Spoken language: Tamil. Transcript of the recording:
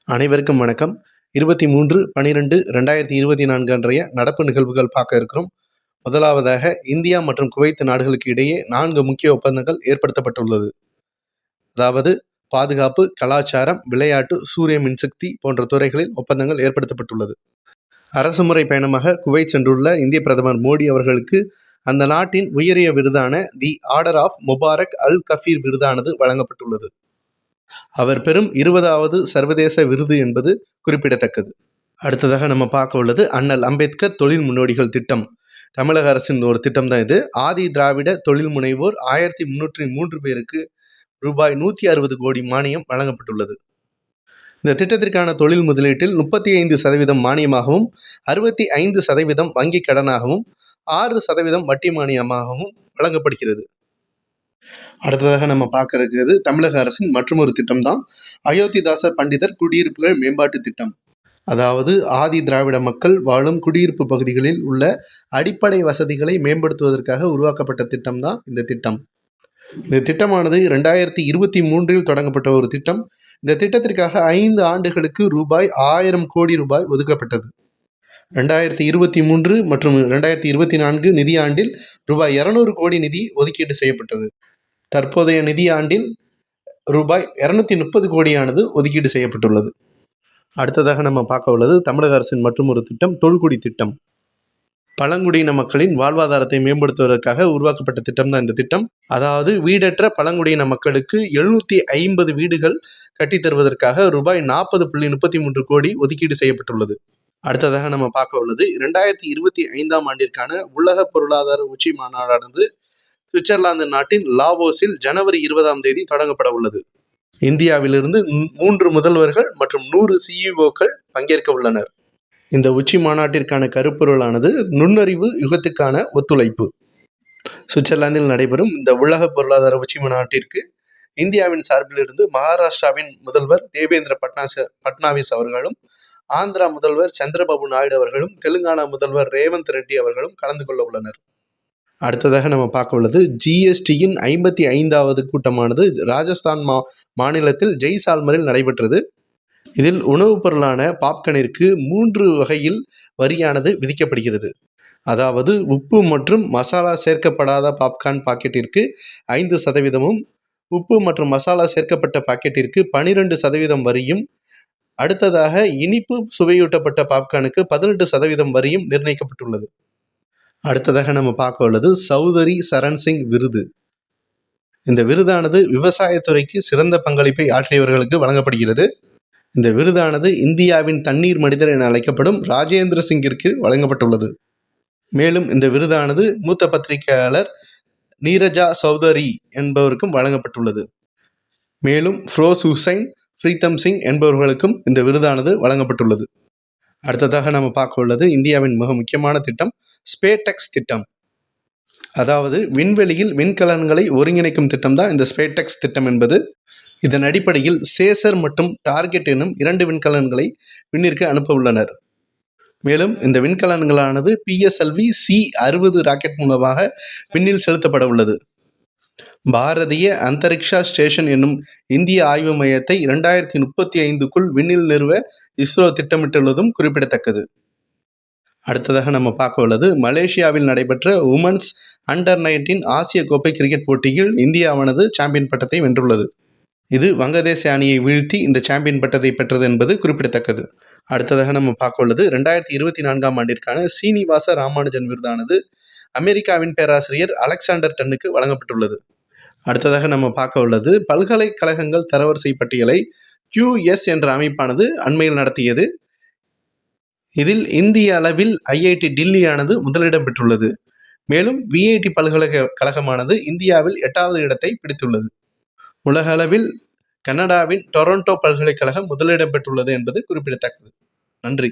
அனைவருக்கும் வணக்கம். 23/12/2024 அன்றைய நடப்பு நிகழ்வுகள் பார்க்க இருக்கிறோம். முதலாவதாக இந்தியா மற்றும் குவைத் நாடுகளுக்கு இடையே 4 முக்கிய ஒப்பந்தங்கள் ஏற்படுத்தப்பட்டுள்ளது. அதாவது பாதுகாப்பு, கலாச்சாரம், விளையாட்டு, சூரிய மின்சக்தி போன்ற துறைகளில் ஒப்பந்தங்கள் ஏற்படுத்தப்பட்டுள்ளது. அரசுமுறை பயணமாக குவைத் சென்றுள்ள இந்திய பிரதமர் மோடி அவர்களுக்கு அந்த நாட்டின் உயரிய விருதான தி ஆர்டர் ஆஃப் முபாரக் அல் கஃபீர் விருதானது வழங்கப்பட்டுள்ளது. அவர் பெறும் 20வது சர்வதேச விருது என்பது குறிப்பிடத்தக்கது. அடுத்ததாக நம்ம பார்க்க உள்ளது அண்ணல் அம்பேத்கர் தொழில் முன்னோடிகள் திட்டம். தமிழக அரசின் ஒரு திட்டம் தான் இது. ஆதி திராவிட தொழில் முனைவோர் 1303 பேருக்கு ரூபாய் 160 கோடி மானியம் வழங்கப்பட்டுள்ளது. இந்த திட்டத்திற்கான தொழில் முதலீட்டில் 35% மானியமாகவும் 65% வங்கிக் கடனாகவும் 6% வட்டி மானியமாகவும் வழங்கப்படுகிறது. அடுத்ததாக நம்ம பார்க்க இருக்கிறது தமிழக அரசின் மற்றொரு திட்டம் தான் அயோத்திதாசர் பண்டிதர் குடியிருப்புகள் மேம்பாட்டு திட்டம். அதாவது ஆதி திராவிட மக்கள் வாழும் குடியிருப்பு பகுதிகளில் உள்ள அடிப்படை வசதிகளை மேம்படுத்துவதற்காக உருவாக்கப்பட்ட திட்டம் தான் இந்த திட்டம். இந்த திட்டமானது 2023 தொடங்கப்பட்ட ஒரு திட்டம். இந்த திட்டத்திற்காக 5 ஆண்டுகளுக்கு ரூபாய் 1000 கோடி ரூபாய் ஒதுக்கப்பட்டது. 2023 மற்றும் 2024 நிதியாண்டில் ரூபாய் 200 கோடி நிதி ஒதுக்கீடு செய்யப்பட்டது. தற்போதைய நிதியாண்டில் ரூபாய் 230 கோடியானது ஒதுக்கீடு செய்யப்பட்டுள்ளது. அடுத்ததாக நம்ம பார்க்க உள்ளது தமிழக அரசின் மற்றும் ஒரு திட்டம் தொல்குடி திட்டம். பழங்குடியின மக்களின் வாழ்வாதாரத்தை மேம்படுத்துவதற்காக உருவாக்கப்பட்ட திட்டம் தான் இந்த திட்டம். அதாவது வீடற்ற பழங்குடியின மக்களுக்கு 750 வீடுகள் கட்டித்தருவதற்காக ரூபாய் 40.33 கோடி ஒதுக்கீடு செய்யப்பட்டுள்ளது. அடுத்ததாக நம்ம பார்க்க உள்ளது 2025 ஆண்டிற்கான உலக பொருளாதார உச்சி மாநாடானது சுவிட்சர்லாந்து நாட்டின் லாவோஸில் ஜனவரி 20 தொடங்கப்பட உள்ளது. இந்தியாவிலிருந்து 3 முதல்வர்கள் மற்றும் 100 சிஇஓக்கள் பங்கேற்க உள்ளனர். இந்த உச்சி மாநாட்டிற்கான கருப்பொருளானது நுண்ணறிவு யுகத்துக்கான ஒத்துழைப்பு. சுவிட்சர்லாந்தில் நடைபெறும் இந்த உலக பொருளாதார உச்சி மாநாட்டிற்கு இந்தியாவின் சார்பிலிருந்து மகாராஷ்டிராவின் முதல்வர் தேவேந்திர பட்னாவிஸ் அவர்களும், ஆந்திரா முதல்வர் சந்திரபாபு நாயுடு அவர்களும், தெலுங்கானா முதல்வர் ரேவந்த் ரெட்டி அவர்களும் கலந்து கொள்ள உள்ளனர். அடுத்ததாக நம்ம பார்க்க உள்ளது ஜிஎஸ்டியின் 55வது கூட்டமானது ராஜஸ்தான் மாநிலத்தில் ஜெய்சால்மரில் நடைபெற்றது. இதில் உணவுப் பொருளான பாப்கார்னிற்கு 3 வகையில் வரியானது விதிக்கப்படுகிறது. அதாவது உப்பு மற்றும் மசாலா சேர்க்கப்படாத பாப்கார்ன் பாக்கெட்டிற்கு 5%, உப்பு மற்றும் மசாலா சேர்க்கப்பட்ட பாக்கெட்டிற்கு 12% வரியும், அடுத்ததாக இனிப்பு சுவையூட்டப்பட்ட பாப்கார்னுக்கு 18% வரியும் நிர்ணயிக்கப்பட்டுள்ளது. அடுத்ததாக நம்ம பார்க்க உள்ளது சௌதரி சரண் சிங் விருது. இந்த விருதானது விவசாயத்துறைக்கு சிறந்த பங்களிப்பை ஆற்றியவர்களுக்கு வழங்கப்படுகிறது. இந்த விருதானது இந்தியாவின் தண்ணீர் மனிதர் என அழைக்கப்படும் ராஜேந்திர சிங்கிற்கு வழங்கப்பட்டுள்ளது. மேலும் இந்த விருதானது மூத்த பத்திரிகையாளர் நீரஜா சௌதரி என்பவருக்கும் வழங்கப்பட்டுள்ளது. மேலும் ஃபிரோஸ் ஹுசைன், பிரீத்தம் சிங் என்பவர்களுக்கும் இந்த விருதானது வழங்கப்பட்டுள்ளது. அடுத்ததாக நம்ம பார்க்க உள்ளது இந்தியாவின் மிக முக்கியமான திட்டம் ஸ்பேடெக்ஸ் திட்டம். அதாவது விண்வெளியில் விண்கலன்களை ஒருங்கிணைக்கும் திட்டம் தான் இந்த ஸ்பேடெக்ஸ் திட்டம் என்பது. இதன் அடிப்படையில் சேசர் மற்றும் டார்கெட் எனும் 2 விண்கலன்களை விண்ணிற்கு அனுப்ப உள்ளனர். மேலும் இந்த விண்கலன்களானது PSLV C-60 ராக்கெட் மூலமாக விண்ணில் செலுத்தப்பட உள்ளது. பாரதிய அந்தரிக்ஷா ஸ்டேஷன் என்னும் இந்திய ஆய்வு மையத்தை 2035க்குள் விண்ணில் நிறுவ இஸ்ரோ திட்டமிட்டுள்ளதும் குறிப்பிடத்தக்கது. அடுத்ததாக நம்ம பார்க்க உள்ளது மலேசியாவில் நடைபெற்ற உமன்ஸ் அண்டர்-19 ஆசிய கோப்பை கிரிக்கெட் போட்டியில் இந்தியாவானது சாம்பியன் பட்டத்தை வென்றுள்ளது. இது வங்கதேச அணியை வீழ்த்தி இந்த சாம்பியன் பட்டத்தை பெற்றது என்பது குறிப்பிடத்தக்கது. அடுத்ததாக நம்ம பார்க்க உள்ளது 2024 ஆண்டிற்கான சீனிவாச ராமானுஜன் விருதானது அமெரிக்காவின் பேராசிரியர் அலெக்சாண்டர் டன்னுக்கு வழங்கப்பட்டுள்ளது. அடுத்ததாக நம்ம பார்க்க உள்ளது பல்கலைக்கழகங்கள் தரவரிசை பட்டியலை QS என்ற அமைப்பானது அண்மையில் நடத்தியது. இதில் இந்திய அளவில் IIT டில்லியானது முதலிடம் பெற்றுள்ளது. மேலும் VIT பல்கலைக்கழகமானது இந்தியாவில் 8வது இடத்தை பிடித்துள்ளது. உலக அளவில் கனடாவின் டொரண்டோ பல்கலைக்கழகம் முதலிடம் பெற்றுள்ளது என்பது குறிப்பிடத்தக்கது. நன்றி.